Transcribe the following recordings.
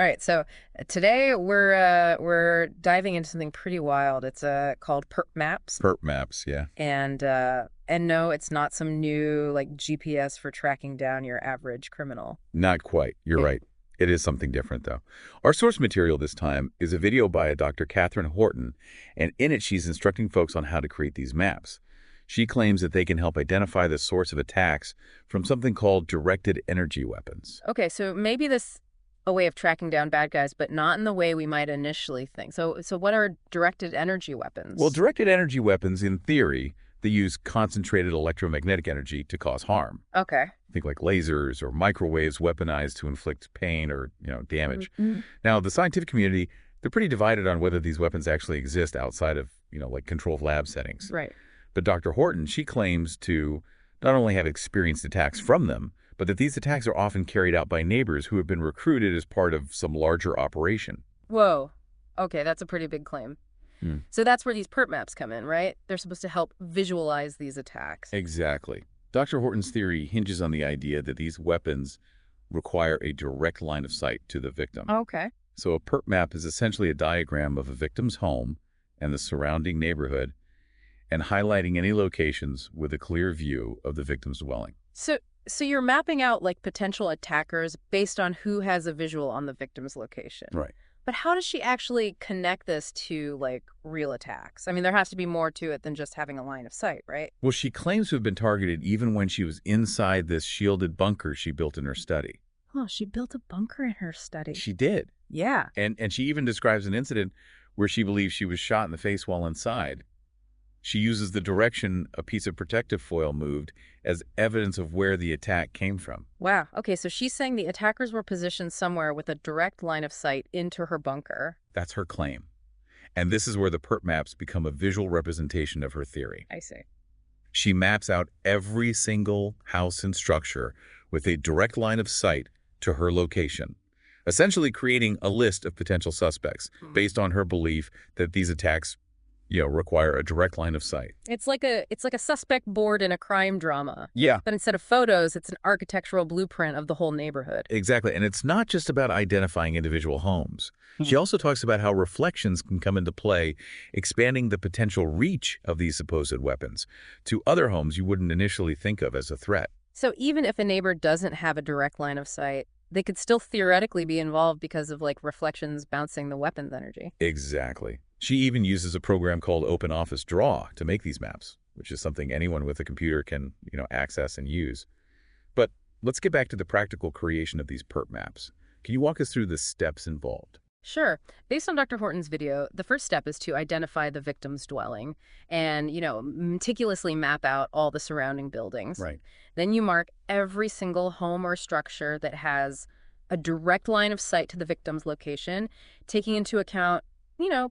All right, so today we're diving into something pretty wild. It's called perp maps, Perp maps, yeah. and no, it's not some new like GPS for tracking down your average criminal. Not quite. You're It, right. It is something different, though. Our source material this time is a video by a Dr. Catherine Horton, and in it she's instructing folks on how to create these maps. She claims that they can help identify the source of attacks from something called directed energy weapons. okay, so maybe this a way of tracking down bad guys, but not in the way we might initially think. So what are directed energy Well, weapons? directed energy weapons, in theory, they use concentrated electromagnetic energy to cause harm. Okay. Think like lasers or microwaves weaponized to inflict pain or, damage. Mhm. Now, the scientific community, they're pretty divided on whether these weapons actually exist outside of, like controlled lab settings. Right. But Dr. Horton, she claims to not only have experienced attacks from them, but that these attacks are often carried out by neighbors who have been recruited as part of some larger operation. Whoa. Okay, that's a pretty big claim. Hmm. So that's where these perp maps come in, right? They're supposed to help visualize these attacks. Exactly. Dr. Horton's theory hinges on the idea that these weapons require a direct line of sight to the victim. Okay. So a perp map is essentially a diagram of a victim's home and the surrounding neighborhood, and highlighting any locations with a clear view of the victim's dwelling. So you're mapping out like potential attackers based on who has a visual on the victim's location. Right. But how does she actually connect this to like real attacks? I mean, there has to be more to it than just having a line of sight, right? Well, she claims to have been targeted even when she was inside this shielded bunker she built in her study. Oh, she built a bunker in her study. She did. Yeah. And she even describes an incident where she believes she was shot in the face while inside. She uses the direction a piece of protective foil moved as evidence of where the attack came from. Wow. Okay, so she's saying the attackers were positioned somewhere with a direct line of sight into her bunker. That's her claim. And this is where the perp maps become a visual representation of her theory. I see. She maps out every single house and structure with a direct line of sight to her location, essentially creating a list of potential suspects based on her belief that these attacks, require a direct line of sight. It's like a suspect board in a crime drama. Yeah, But instead of photos, it's an architectural blueprint of the whole neighborhood. exactly. And it's not just about identifying individual homes. She also talks about how reflections can come into play, expanding the potential reach of these supposed weapons to other homes you wouldn't initially think of as a threat. So even if a neighbor doesn't have a direct line of sight, they could still theoretically be involved because of like reflections bouncing the weapon's energy. Exactly. She even uses a program called Open Office Draw to make these maps, which is something anyone with a computer can, access and use. But let's get back to the practical creation of these perp maps. Can you walk us through the steps involved? Sure. Based on Dr. Horton's video, the first step is to identify the victim's dwelling and, meticulously map out all the surrounding buildings. Right. Then you mark every single home or structure that has a direct line of sight to the victim's location, taking into account,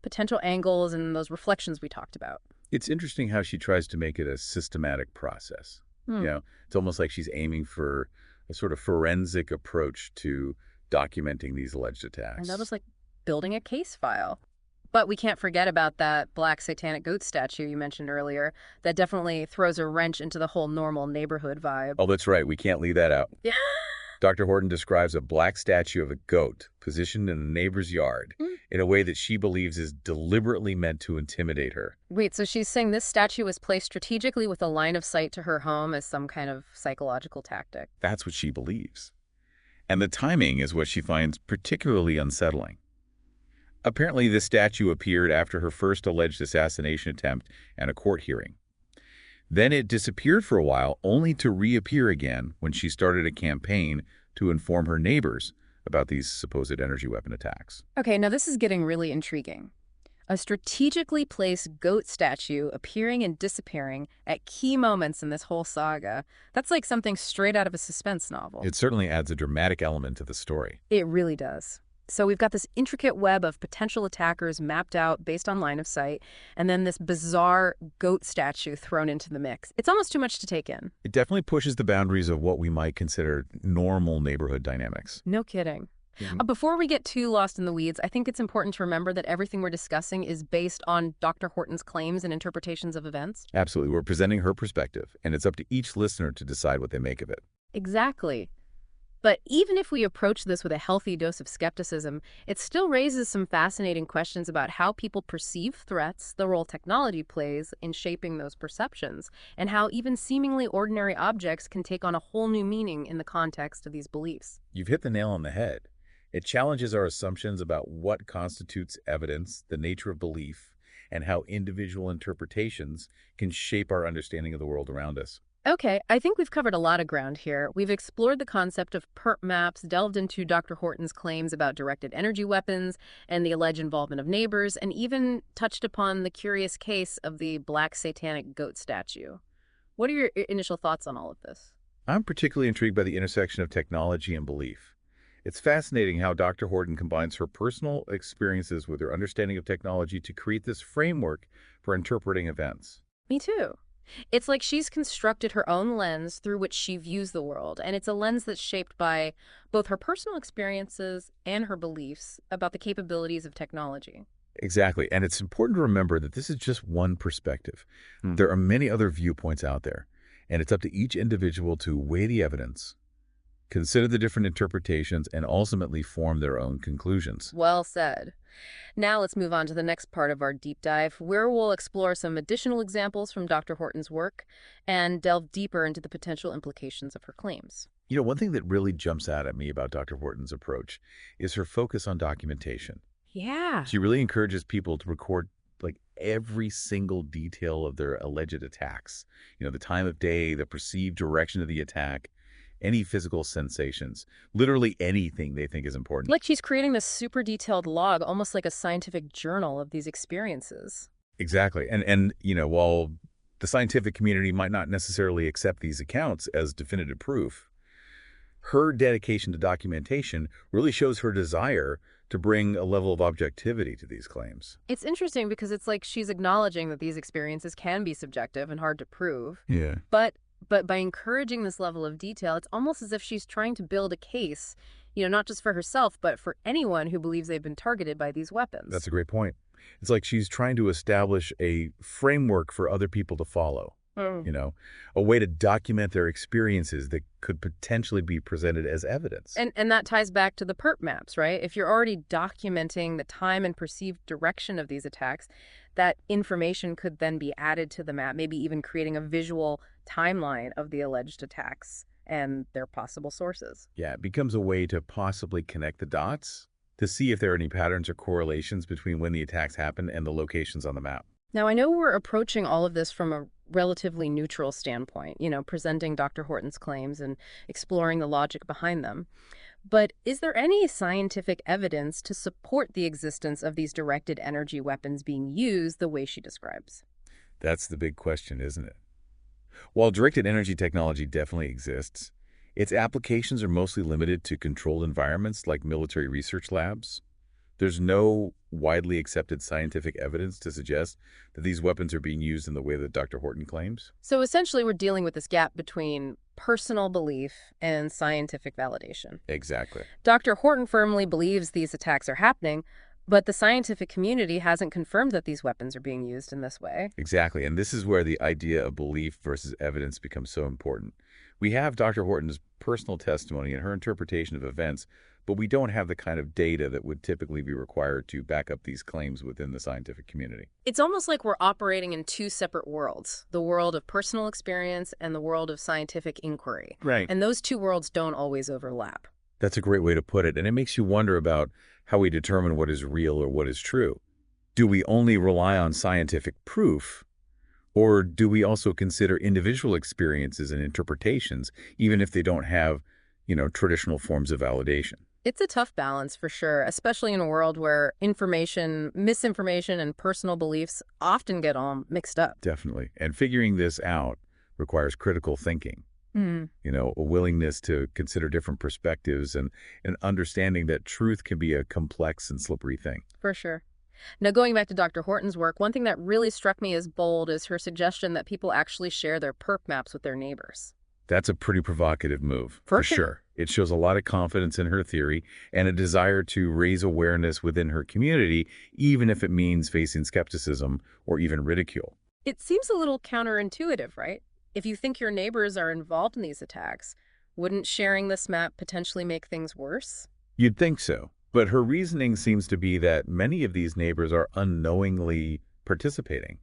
potential angles and those reflections we talked about. It's interesting how she tries to make it a systematic process. Hmm. It's almost like she's aiming for a sort of forensic approach to documenting these alleged attacks. And that was like building a case file. But we can't forget about that black satanic goat statue you mentioned earlier. That definitely throws a wrench into the whole normal neighborhood vibe. Oh, that's right. We can't leave that out. Yeah. Dr. Horton describes a black statue of a goat positioned in a neighbor's yard in a way that she believes is deliberately meant to intimidate her. Wait, so she's saying this statue was placed strategically with a line of sight to her home as some kind of psychological tactic. That's what she believes. And the timing is what she finds particularly unsettling. Apparently, this statue appeared after her first alleged assassination attempt and a court hearing. Then it disappeared for a while, only to reappear again when she started a campaign to inform her neighbors about these supposed energy weapon attacks. Okay, now this is getting really intriguing. A strategically placed goat statue appearing and disappearing at key moments in this whole saga. That's like something straight out of a suspense novel. It certainly adds a dramatic element to the story. It really does. So we've got this intricate web of potential attackers mapped out based on line of sight, and then this bizarre goat statue thrown into the mix. It's almost too much to take in. It definitely pushes the boundaries of what we might consider normal neighborhood dynamics. No kidding. Before we get too lost in the weeds, I think it's important to remember that everything we're discussing is based on Dr. Horton's claims and interpretations of events. Absolutely. We're presenting her perspective, and it's up to each listener to decide what they make of it. Exactly. But even if we approach this with a healthy dose of skepticism, it still raises some fascinating questions about how people perceive threats, the role technology plays in shaping those perceptions, and how even seemingly ordinary objects can take on a whole new meaning in the context of these beliefs. You've hit the nail on the head. It challenges our assumptions about what constitutes evidence, the nature of belief, and how individual interpretations can shape our understanding of the world around us. Okay, I think we've covered a lot of ground here. We've explored the concept of perp maps, delved into Dr. Horton's claims about directed energy weapons and the alleged involvement of neighbors, and even touched upon the curious case of the black satanic goat statue. What are your initial thoughts on all of this? I'm particularly intrigued by the intersection of technology and belief. It's fascinating how Dr. Horton combines her personal experiences with her understanding of technology to create this framework for interpreting events. Me too. It's like she's constructed her own lens through which she views the world, and it's a lens that's shaped by both her personal experiences and her beliefs about the capabilities of technology. Exactly. And it's important to remember that this is just one perspective. There are many other viewpoints out there, and it's up to each individual to weigh the evidence, consider the different interpretations, and ultimately form their own conclusions. Well said. Now let's move on to the next part of our deep dive, where we'll explore some additional examples from Dr. Horton's work and delve deeper into the potential implications of her claims. One thing that really jumps out at me about Dr. Horton's approach is her focus on documentation. Yeah. She really encourages people to record like every single detail of their alleged attacks. The time of day, the perceived direction of the attack, any physical sensations, literally anything they think is important. Like she's creating this super detailed log, almost like a scientific journal of these experiences. Exactly. And while the scientific community might not necessarily accept these accounts as definitive proof, her dedication to documentation really shows her desire to bring a level of objectivity to these claims. It's interesting because it's like she's acknowledging that these experiences can be subjective and hard to prove. Yeah. But by encouraging this level of detail, it's almost as if she's trying to build a case, not just for herself, but for anyone who believes they've been targeted by these weapons. That's a great point. It's like she's trying to establish a framework for other people to follow. Mm. A way to document their experiences that could potentially be presented as evidence. And that ties back to the perp maps, right? If you're already documenting the time and perceived direction of these attacks, that information could then be added to the map, maybe even creating a visual timeline of the alleged attacks and their possible sources. Yeah, it becomes a way to possibly connect the dots to see if there are any patterns or correlations between when the attacks happen and the locations on the map. Now, I know we're approaching all of this from a relatively neutral standpoint, presenting Dr. Horton's claims and exploring the logic behind them. But is there any scientific evidence to support the existence of these directed energy weapons being used the way she describes? That's the big question, isn't it? While directed energy technology definitely exists, its applications are mostly limited to controlled environments like military research labs. There's no widely accepted scientific evidence to suggest that these weapons are being used in the way that Dr. Horton claims. So essentially, we're dealing with this gap between personal belief and scientific validation. Exactly. Dr. Horton firmly believes these attacks are happening, but the scientific community hasn't confirmed that these weapons are being used in this way. Exactly. And this is where the idea of belief versus evidence becomes so important. We have Dr. Horton's personal testimony and her interpretation of events, but we don't have the kind of data that would typically be required to back up these claims within the scientific community. It's almost like we're operating in two separate worlds, the world of personal experience and the world of scientific inquiry. Right. And those two worlds don't always overlap. That's a great way to put it. And it makes you wonder about how we determine what is real or what is true. Do we only rely on scientific proof, or do we also consider individual experiences and interpretations, even if they don't have, traditional forms of validation? It's a tough balance for sure, especially in a world where information, misinformation, and personal beliefs often get all mixed up. Definitely. And figuring this out requires critical thinking. Mm. A willingness to consider different perspectives and an understanding that truth can be a complex and slippery thing. For sure. Now, going back to Dr. Horton's work, one thing that really struck me as bold is her suggestion that people actually share their perp maps with their neighbors. That's a pretty provocative move, For for sure. sure. It shows a lot of confidence in her theory and a desire to raise awareness within her community, even if it means facing skepticism or even ridicule. It seems a little counterintuitive, right? If you think your neighbors are involved in these attacks, Wouldn't sharing this map potentially make things worse? You'd think so, but her reasoning seems to be that many of these neighbors are unknowingly participating.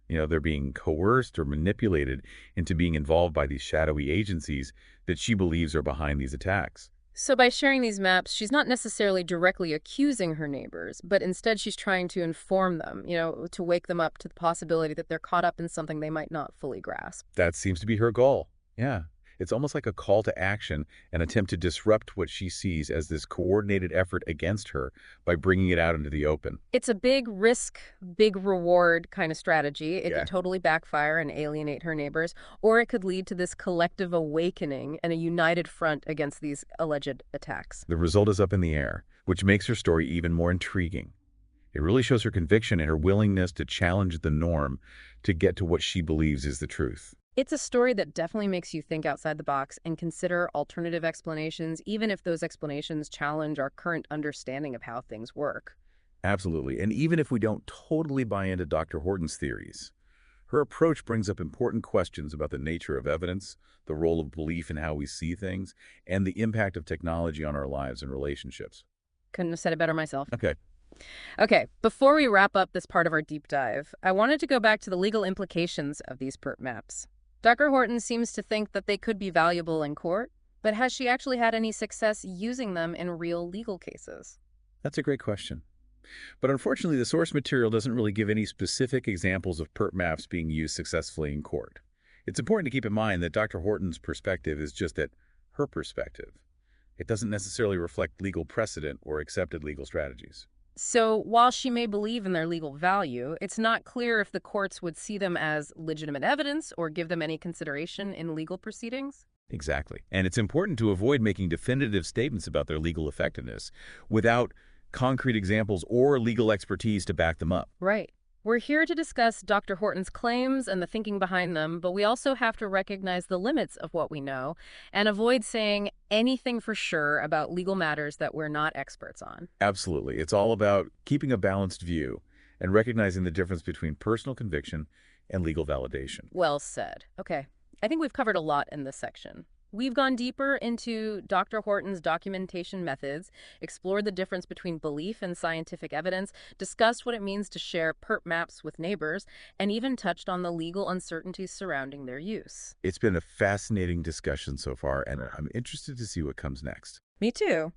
They're being coerced or manipulated into being involved by these shadowy agencies that she believes are behind these attacks. So by sharing these maps, she's not necessarily directly accusing her neighbors, but instead she's trying to inform them, to wake them up to the possibility that they're caught up in something they might not fully grasp. That seems to be her goal. Yeah. It's almost like a call to action, an attempt to disrupt what she sees as this coordinated effort against her by bringing it out into the open. It's a big risk, big reward kind of strategy. It Yeah. could totally backfire and alienate her neighbors, or it could lead to this collective awakening and a united front against these alleged attacks. The result is up in the air, which makes her story even more intriguing. It really shows her conviction and her willingness to challenge the norm to get to what she believes is the truth. It's a story that definitely makes you think outside the box and consider alternative explanations, even if those explanations challenge our current understanding of how things work. Absolutely. And even if we don't totally buy into Dr. Horton's theories, her approach brings up important questions about the nature of evidence, the role of belief in how we see things, and the impact of technology on our lives and relationships. Couldn't have said it better myself. Okay. Okay, before we wrap up this part of our deep dive, I wanted to go back to the legal implications of these PERT maps. Dr. Horton seems to think that they could be valuable in court, but has she actually had any success using them in real legal cases? That's a great question. But unfortunately, the source material doesn't really give any specific examples of PERT maps being used successfully in court. It's important to keep in mind that Dr. Horton's perspective is just that her perspective. It doesn't necessarily reflect legal precedent or accepted legal strategies. So, while she may believe in their legal value, it's not clear if the courts would see them as legitimate evidence or give them any consideration in legal proceedings. Exactly. And it's important to avoid making definitive statements about their legal effectiveness without concrete examples or legal expertise to back them up. Right. We're here to discuss Dr. Horton's claims and the thinking behind them, but we also have to recognize the limits of what we know and avoid saying anything for sure about legal matters that we're not experts on. Absolutely. It's all about keeping a balanced view and recognizing the difference between personal conviction and legal validation. Well said. Okay. I think we've covered a lot in this section. We've gone deeper into Dr. Horton's documentation methods, explored the difference between belief and scientific evidence, discussed what it means to share PERT maps with neighbors, and even touched on the legal uncertainties surrounding their use. It's been a fascinating discussion so far, and I'm interested to see what comes next. Me too.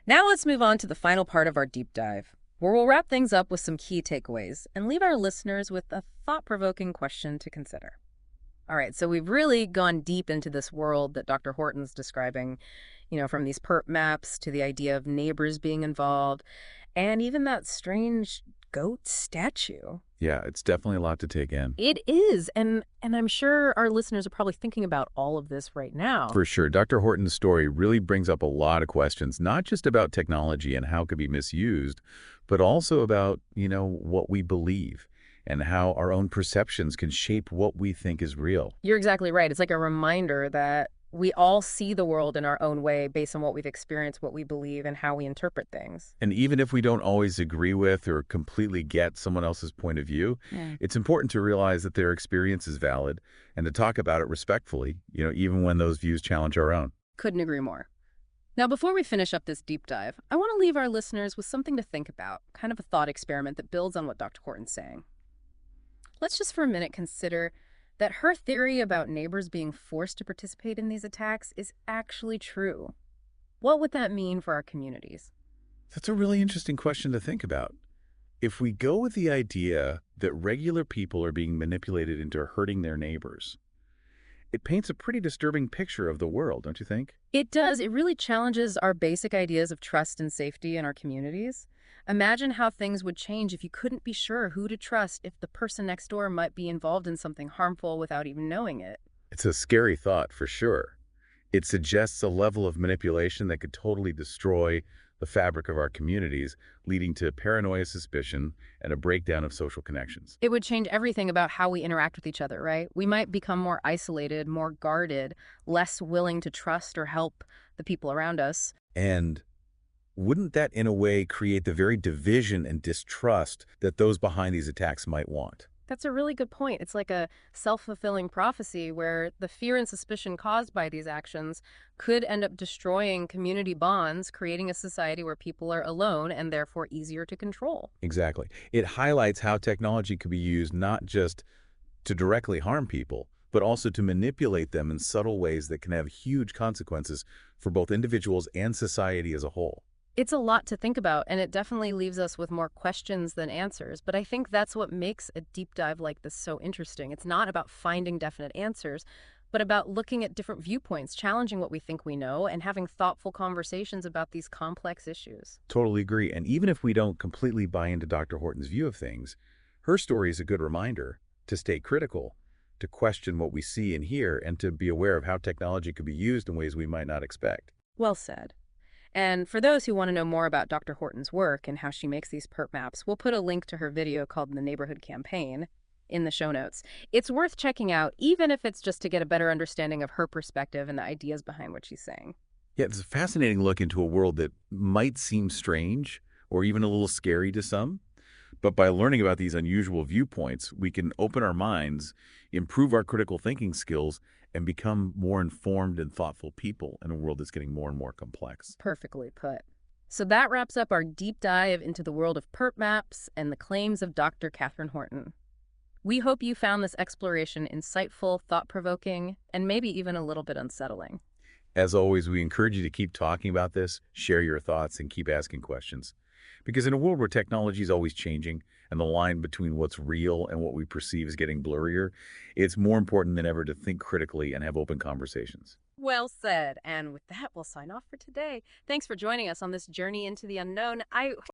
Now let's move on to the final part of our deep dive, where we'll wrap things up with some key takeaways and leave our listeners with a thought-provoking question to consider. All right, so we've really gone deep into this world that Dr. Horton's describing, from these PERT maps to the idea of neighbors being involved, and even that strange goat statue. Yeah, it's definitely a lot to take in. It is, and I'm sure our listeners are probably thinking about all of this right now. For sure. Dr. Horton's story really brings up a lot of questions, not just about technology and how it could be misused, but also about, what we believe and how our own perceptions can shape what we think is real. You're exactly right. It's like a reminder that we all see the world in our own way based on what we've experienced, what we believe, and how we interpret things. And even if we don't always agree with or completely get someone else's point of view, it's important to realize that their experience is valid and to talk about it respectfully, even when those views challenge our own. Couldn't agree more. Now, before we finish up this deep dive, I want to leave our listeners with something to think about, kind of a thought experiment that builds on what Dr. Horton's saying. Let's just for a minute consider that her theory about neighbors being forced to participate in these attacks is actually true. What would that mean for our communities? That's a really interesting question to think about. If we go with the idea that regular people are being manipulated into hurting their neighbors, it paints a pretty disturbing picture of the world, don't you think? It does. It really challenges our basic ideas of trust and safety in our communities. Imagine how things would change if you couldn't be sure who to trust if the person next door might be involved in something harmful without even knowing it. It's a scary thought for sure. It suggests a level of manipulation that could totally destroy the fabric of our communities, leading to paranoia, suspicion, and a breakdown of social connections. It would change everything about how we interact with each other, right? We might become more isolated, more guarded, less willing to trust or help the people around us. And wouldn't that, in a way, create the very division and distrust that those behind these attacks might want? That's a really good point. It's like a self-fulfilling prophecy where the fear and suspicion caused by these actions could end up destroying community bonds, creating a society where people are alone and therefore easier to control. Exactly. It highlights how technology could be used not just to directly harm people, but also to manipulate them in subtle ways that can have huge consequences for both individuals and society as a whole. It's a lot to think about, and it definitely leaves us with more questions than answers. But I think that's what makes a deep dive like this so interesting. It's not about finding definite answers, but about looking at different viewpoints, challenging what we think we know, and having thoughtful conversations about these complex issues. Totally agree. And even if we don't completely buy into Dr. Horton's view of things, her story is a good reminder to stay critical, to question what we see and hear, and to be aware of how technology could be used in ways we might not expect. Well said. And for those who want to know more about Dr. Horton's work and how she makes these perp maps, we'll put a link to her video called The Neighborhood Campaign in the show notes. It's worth checking out, even if it's just to get a better understanding of her perspective and the ideas behind what she's saying. Yeah, it's a fascinating look into a world that might seem strange or even a little scary to some. But by learning about these unusual viewpoints, we can open our minds, improve our critical thinking skills, and become more informed and thoughtful people in a world that's getting more and more complex. Perfectly put. So that wraps up our deep dive into the world of perp maps and the claims of Dr. Catherine Horton. We hope you found this exploration insightful, thought-provoking, and maybe even a little bit unsettling. As always, we encourage you to keep talking about this, share your thoughts, and keep asking questions. Because in a world where technology is always changing and the line between what's real and what we perceive is getting blurrier, it's more important than ever to think critically and have open conversations. Well said. And with that, we'll sign off for today. Thanks for joining us on this journey into the unknown. I